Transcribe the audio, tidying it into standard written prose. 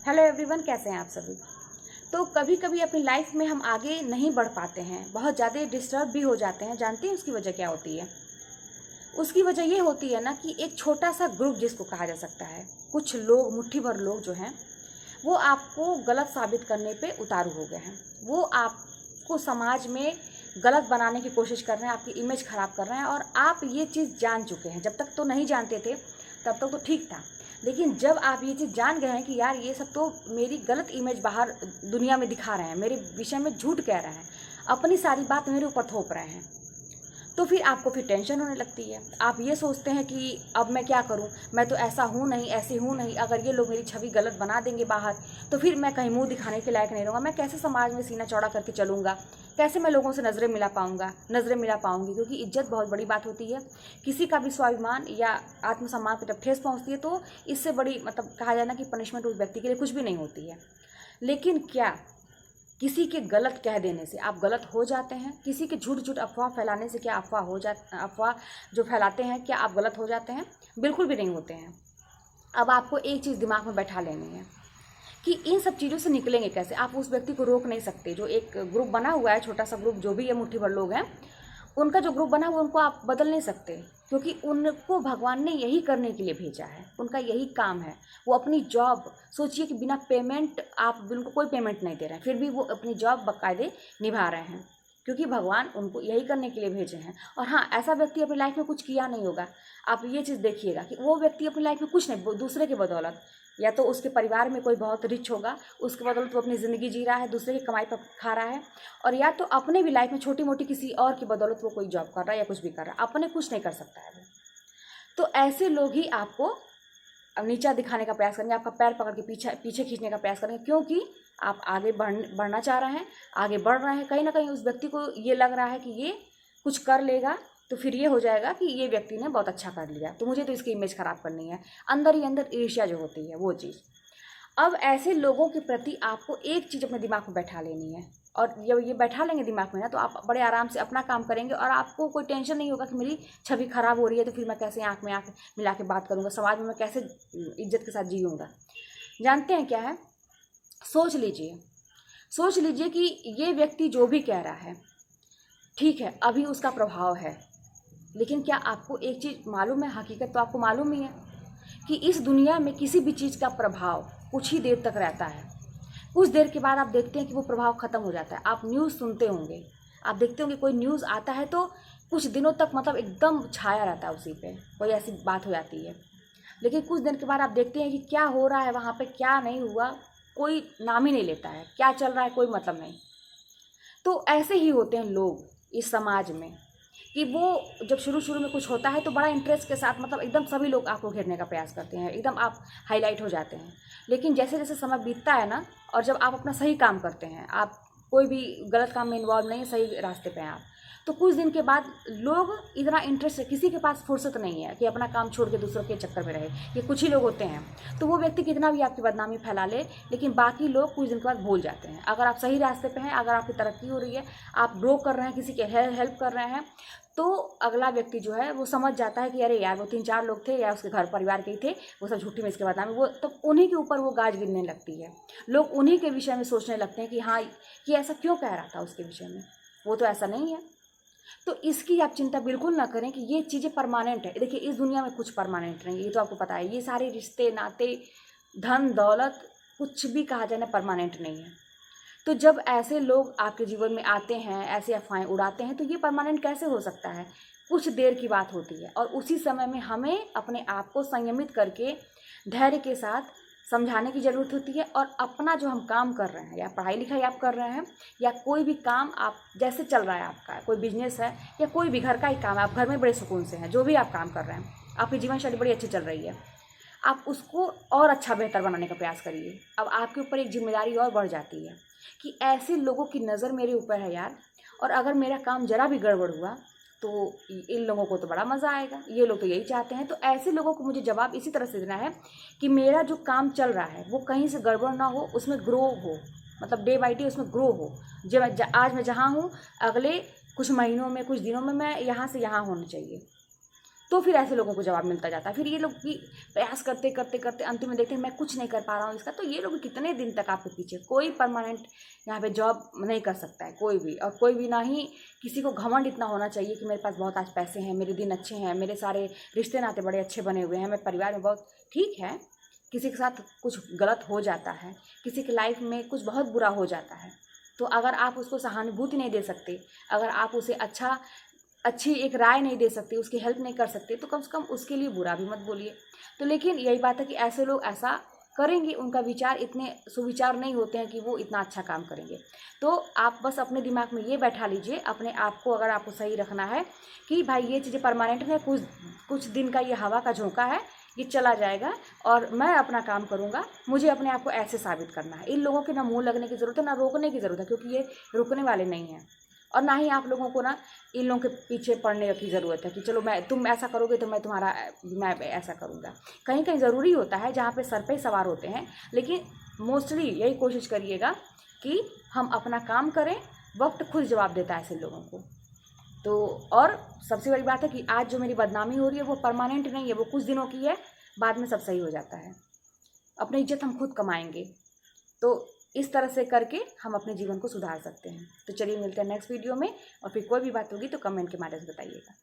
Hello everyone, कैसे हैं आप सभी। तो कभी कभी अपनी लाइफ में हम आगे नहीं बढ़ पाते हैं, बहुत ज़्यादा डिस्टर्ब भी हो जाते हैं। जानते हैं उसकी वजह क्या होती है? उसकी वजह ये होती है ना कि एक छोटा सा ग्रुप जिसको कहा जा सकता है, कुछ लोग, मुट्ठी भर लोग जो हैं, वो आपको गलत साबित करने पे उतारू हो गए हैं। वो आपको समाज में गलत बनाने की कोशिश कर रहे हैं, आपकी इमेज ख़राब कर रहे हैं और आप ये चीज़ जान चुके हैं। जब तक तो नहीं जानते थे, तब तक तो ठीक था, लेकिन जब आप ये चीज़ जान गए हैं कि यार ये सब तो मेरी गलत इमेज बाहर दुनिया में दिखा रहे हैं, मेरे विषय में झूठ कह रहे हैं, अपनी सारी बात मेरे ऊपर थोप रहे हैं, तो फिर आपको फिर टेंशन होने लगती है। आप ये सोचते हैं कि अब मैं क्या करूं, मैं तो ऐसा हूं नहीं, ऐसी हूं नहीं, अगर ये लोग मेरी छवि गलत बना देंगे बाहर तो फिर मैं कहीं मुंह दिखाने के लायक नहीं रहूँगा, मैं कैसे समाज में सीना चौड़ा करके चलूँगा, कैसे मैं लोगों से नज़रें मिला पाऊँगी। क्योंकि इज्जत बहुत बड़ी बात होती है। किसी का भी स्वाभिमान या आत्मसम्मान पर जब ठेस पहुँचती है तो इससे बड़ी कहा जाए ना कि पनिशमेंट उस व्यक्ति के लिए कुछ भी नहीं होती है। लेकिन क्या किसी के गलत कह देने से आप गलत हो जाते हैं? किसी के झूठ अफवाह फैलाने से क्या अफवाह जो फैलाते हैं क्या आप गलत हो जाते हैं? बिल्कुल भी नहीं होते हैं। अब आपको एक चीज़ दिमाग में बैठा लेनी है कि इन सब चीज़ों से निकलेंगे कैसे। आप उस व्यक्ति को रोक नहीं सकते। जो एक ग्रुप बना हुआ है, छोटा सा ग्रुप, जो भी है, मुट्ठी भर लोग हैं, उनका जो ग्रुप बना हुआ उनको आप बदल नहीं सकते, क्योंकि उनको भगवान ने यही करने के लिए भेजा है। उनका यही काम है। वो अपनी जॉब, सोचिए कि बिना पेमेंट, आप उनको कोई पेमेंट नहीं दे रहे हैं, फिर भी वो अपनी जॉब बाकायदे निभा रहे हैं, क्योंकि भगवान उनको यही करने के लिए भेजे हैं। और हाँ, ऐसा व्यक्ति अपनी लाइफ में कुछ किया नहीं होगा। आप ये चीज़ देखिएगा कि वो व्यक्ति अपनी लाइफ में कुछ नहीं, दूसरे के बदौलत, या तो उसके परिवार में कोई बहुत रिच होगा, उसके बदौलत वो अपनी ज़िंदगी जी रहा है, दूसरे की कमाई पर खा रहा है, और या तो अपने भी लाइफ में छोटी मोटी किसी और की बदौलत वो कोई जॉब कर रहा है या कुछ भी कर रहा है, अपने कुछ नहीं कर सकता है वो। तो ऐसे लोग ही आपको नीचा दिखाने का प्रयास करेंगे, आपका पैर पकड़ के पीछे खींचने का प्रयास करेंगे, क्योंकि आप आगे बढ़ना चाह रहे हैं, आगे बढ़ रहे हैं। कहीं ना कहीं उस व्यक्ति को ये लग रहा है कि ये कुछ कर लेगा तो फिर ये हो जाएगा कि ये व्यक्ति ने बहुत अच्छा कर लिया, तो मुझे तो इसकी इमेज ख़राब करनी है। अंदर ही अंदर ईर्ष्या जो होती है वो चीज़। अब ऐसे लोगों के प्रति आपको एक चीज़ अपने दिमाग में बैठा लेनी है, और जब ये बैठा लेंगे दिमाग में ना, तो आप बड़े आराम से अपना काम करेंगे और आपको कोई टेंशन नहीं होगा कि मेरी छवि खराब हो रही है तो फिर मैं कैसे आँख में आँख मिला के बात करूँगा, समाज में मैं कैसे इज्जत के साथ जीऊँगा। जानते हैं क्या है? सोच लीजिए कि ये व्यक्ति जो भी कह रहा है, ठीक है, अभी उसका प्रभाव है, लेकिन क्या आपको एक चीज़ मालूम है? हकीकत तो आपको मालूम ही है कि इस दुनिया में किसी भी चीज़ का प्रभाव कुछ ही देर तक रहता है। कुछ देर के बाद आप देखते हैं कि वो प्रभाव ख़त्म हो जाता है। आप न्यूज़ सुनते होंगे, आप देखते होंगे, कोई न्यूज़ आता है तो कुछ दिनों तक एकदम छाया रहता है उसी पे, कोई ऐसी बात हो जाती है, लेकिन कुछ दिन के बाद आप देखते हैं कि क्या हो रहा है वहाँ पे, क्या नहीं हुआ, कोई नाम ही नहीं लेता है, क्या चल रहा है कोई मतलब नहीं। तो ऐसे ही होते हैं लोग इस समाज में, कि वो जब शुरू में कुछ होता है तो बड़ा इंटरेस्ट के साथ एकदम सभी लोग आपको घेरने का प्रयास करते हैं, एकदम आप हाईलाइट हो जाते हैं। लेकिन जैसे जैसे समय बीतता है ना, और जब आप अपना सही काम करते हैं, आप कोई भी गलत काम में इन्वॉल्व नहीं है, सही रास्ते पे हैं आप, तो कुछ दिन के बाद लोग इतना इंटरेस्ट, किसी के पास फुर्सत नहीं है कि अपना काम छोड़ के दूसरों के चक्कर में रहे। ये कुछ ही लोग होते हैं। तो वो व्यक्ति कितना भी आपकी बदनामी फैला ले, लेकिन बाकी लोग कुछ दिन के बाद भूल जाते हैं। अगर आप सही रास्ते पे हैं, अगर आपकी तरक्की हो रही है, आप ग्रो कर रहे हैं, किसी के हेल्प कर रहे हैं, तो अगला व्यक्ति जो है वो समझ जाता है कि अरे यार, वो 3-4 लोग थे या उसके घर परिवार के ही थे, वो सब झूठी में इसके बदनामी, वो तो उन्हीं के ऊपर वो गाज गिरने लगती है। लोग उन्हीं के विषय में सोचने लगते हैं कि हाँ, ये ऐसा क्यों कह रहा था उसके विषय में, वो तो ऐसा नहीं है। तो इसकी आप चिंता बिल्कुल ना करें कि ये चीज़ें परमानेंट है। देखिए, इस दुनिया में कुछ परमानेंट नहीं है, ये तो आपको पता है। ये सारे रिश्ते, नाते, धन दौलत, कुछ भी कहा जाए ना, परमानेंट नहीं है। तो जब ऐसे लोग आपके जीवन में आते हैं, ऐसी अफवाहें उड़ाते हैं, तो ये परमानेंट कैसे हो सकता है? कुछ देर की बात होती है, और उसी समय में हमें अपने आप को संयमित करके धैर्य के साथ समझाने की ज़रूरत होती है। और अपना जो हम काम कर रहे हैं, या पढ़ाई लिखाई आप कर रहे हैं, या कोई भी काम आप जैसे चल रहा है, आपका कोई बिजनेस है या कोई भी घर का ही काम है, आप घर में बड़े सुकून से हैं, जो भी आप काम कर रहे हैं, आपकी जीवन शैली बड़ी अच्छी चल रही है, आप उसको और अच्छा बेहतर बनाने का प्रयास करिए। अब आपके ऊपर एक जिम्मेदारी और बढ़ जाती है कि ऐसे लोगों की नज़र मेरे ऊपर है यार, और अगर मेरा काम ज़रा भी गड़बड़ हुआ तो इन लोगों को तो बड़ा मज़ा आएगा, ये लोग तो यही चाहते हैं। तो ऐसे लोगों को मुझे जवाब इसी तरह से देना है कि मेरा जो काम चल रहा है वो कहीं से गड़बड़ ना हो, उसमें ग्रो हो, डे बाई डे उसमें ग्रो हो। जब आज मैं जहाँ हूँ, अगले कुछ महीनों में, कुछ दिनों में मैं यहाँ से यहाँ होना चाहिए। तो फिर ऐसे लोगों को जवाब मिलता जाता है। फिर ये लोग भी प्रयास करते करते करते अंतिम में देखते हैं मैं कुछ नहीं कर पा रहा हूँ इसका, तो ये लोग कितने दिन तक आपके पीछे। कोई परमानेंट यहाँ पे जॉब नहीं कर सकता है कोई भी, और कोई भी ना ही किसी को घमंड इतना होना चाहिए कि मेरे पास बहुत आज पैसे हैं, मेरे दिन अच्छे हैं, मेरे सारे रिश्ते नाते बड़े अच्छे बने हुए हैं, मेरे परिवार में बहुत ठीक है। किसी के साथ कुछ गलत हो जाता है, किसी की लाइफ में कुछ बहुत बुरा हो जाता है, तो अगर आप उसको सहानुभूति नहीं दे सकते, अगर आप उसे अच्छी एक राय नहीं दे सकते, उसकी हेल्प नहीं कर सकते, तो कम से कम उसके लिए बुरा भी मत बोलिए। तो लेकिन यही बात है कि ऐसे लोग ऐसा करेंगे, उनका विचार इतने सुविचार नहीं होते हैं कि वो इतना अच्छा काम करेंगे। तो आप बस अपने दिमाग में ये बैठा लीजिए अपने आप को, अगर आपको सही रखना है कि भाई ये चीज़ें परमानेंट है, कुछ दिन का ये हवा का झोंका है, ये चला जाएगा और मैं अपना काम करूँगा। मुझे अपने आप को ऐसे साबित करना है। इन लोगों के ना मुँह लगने की ज़रूरत है, ना रोकने की ज़रूरत है, क्योंकि ये रुकने वाले नहीं हैं। और ना ही आप लोगों को ना इन लोगों के पीछे पड़ने की ज़रूरत है कि चलो तुम ऐसा करोगे तो मैं ऐसा करूँगा। कहीं कहीं ज़रूरी होता है जहाँ पे सर पे सवार होते हैं, लेकिन मोस्टली यही कोशिश करिएगा कि हम अपना काम करें। वक्त खुद जवाब देता है ऐसे लोगों को। तो और सबसे बड़ी बात है कि आज जो मेरी बदनामी हो रही है वो परमानेंट नहीं है, वो कुछ दिनों की है, बाद में सब सही हो जाता है। अपनी इज्जत हम खुद कमाएंगे। तो इस तरह से करके हम अपने जीवन को सुधार सकते हैं। तो चलिए मिलते हैं नेक्स्ट वीडियो में, और फिर कोई भी बात होगी तो कमेंट के माध्यम से बताइएगा।